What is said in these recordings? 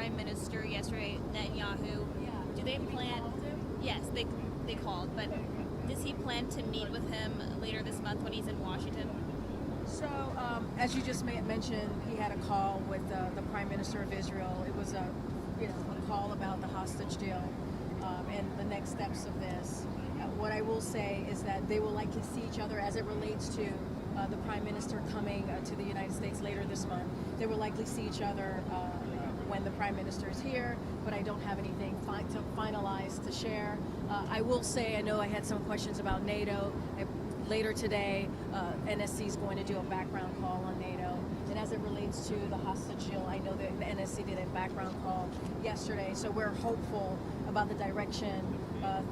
Prime Minister yesterday, Netanyahu. Yeah. Do they plan? Yes, they called, but does he plan to meet with him later this month when he's in Washington? So, as you just mentioned, he had a call with the Prime Minister of Israel. It was a call about the hostage deal and the next steps of this. What I will say is that they will likely see each other as it relates to the Prime Minister coming to the United States later this month. They will likely see each other when the Prime Minister is here, but I don't have anything to finalize to share. I will say, I know I had some questions about NATO. Later today, NSC is going to do a background call on NATO. And as it relates to the hostage deal, I know that the NSC did a background call yesterday, so we're hopeful about the direction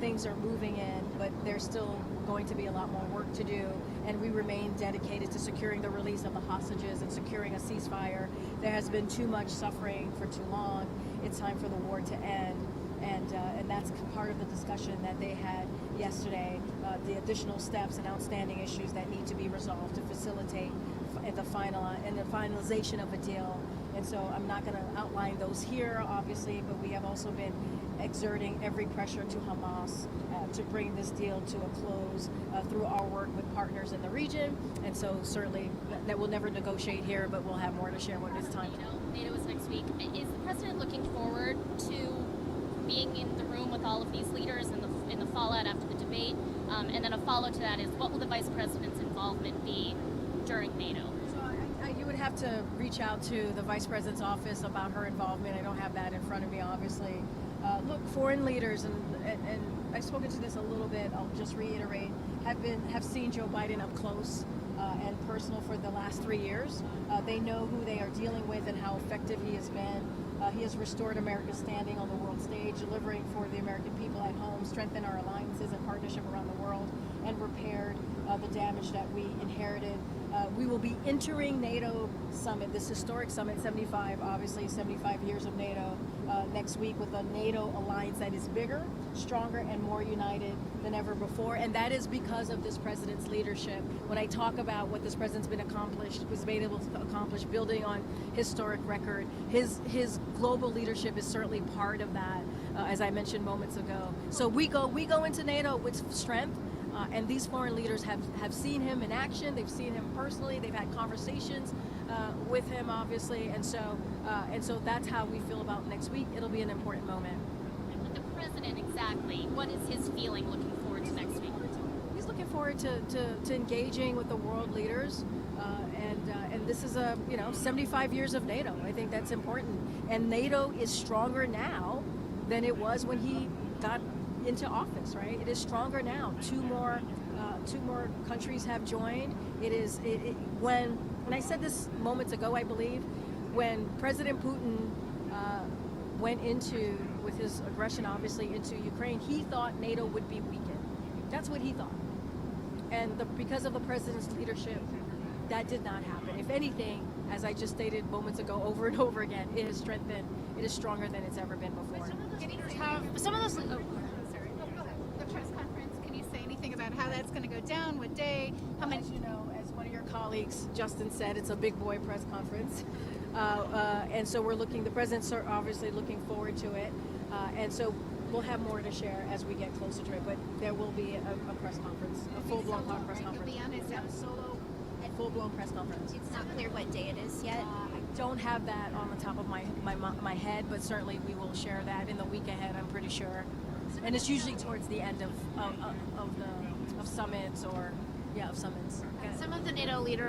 things are moving in, but there's still going to be a lot more work to do, and we remain dedicated to securing the release of the hostages and securing a ceasefire. There has been too much suffering for too long. It's time for the war to end. And that's part of the discussion that they had yesterday, the additional steps and outstanding issues that need to be resolved to facilitate the finalization of a deal. And so I'm not going to outline those here, obviously, but we have also been exerting every pressure to Hamas to bring this deal to a close through our work with partners in the region. And so certainly that we'll never negotiate here, but we'll have more to share when it's time. NATO is next week. Is the president looking forward to being in the room with all of these leaders in the fallout after the debate? And then a follow to that is, what will the vice president's involvement be during NATO? You would have to reach out to the vice president's office about her involvement. I don't have that in front of me, obviously. Look, foreign leaders, and I've spoken to this a little bit, I'll just reiterate, have seen Joe Biden up close and personal for the last 3 years. They know who they are dealing with and how effective he has been. He has restored America's standing on the world stage, delivering for the American people at home, strengthened our alliances and partnership around the world, and repaired the damage that we inherited. We will be entering NATO summit, this historic summit, 75, obviously 75 years of NATO, next week with a NATO alliance that is bigger, stronger, and more united than ever before. And that is because of this president's leadership. When I talk about what this president's been able to accomplish, building on historic record, his global leadership is certainly part of that, as I mentioned moments ago. So we go into NATO with strength. And these foreign leaders have seen him in action. They've seen him personally. They've had conversations with him, obviously, and so that's how we feel about next week. It'll be an important moment. And with the president, exactly, what is his feeling looking forward to next week? He's looking forward to engaging with the world leaders, and this is 75 years of NATO. I think that's important, and NATO is stronger now than it was when he got into office, right? It is stronger now. Two more countries have joined. When I said this moments ago, I believe, when President Putin went with his aggression, obviously, into Ukraine, he thought NATO would be weakened. That's what he thought. And because of the president's leadership, that did not happen. If anything, as I just stated moments ago, over and over again, it has strengthened. It is stronger than it's ever been before. The press conference, can you say anything about how that's going to go down, what day, how many? As you know, as one of your colleagues, Justin, said, it's a big boy press conference. And so the president's obviously looking forward to it. And so we'll have more to share as we get closer to it, but there will be a press conference, a full-blown press conference. Is that a solo? A full-blown press conference. It's not clear what day it is yet. I don't have that on the top of my head, but certainly we will share that in the week ahead, I'm pretty sure. And it's usually towards the end of summits of summits. Some of the NATO leaders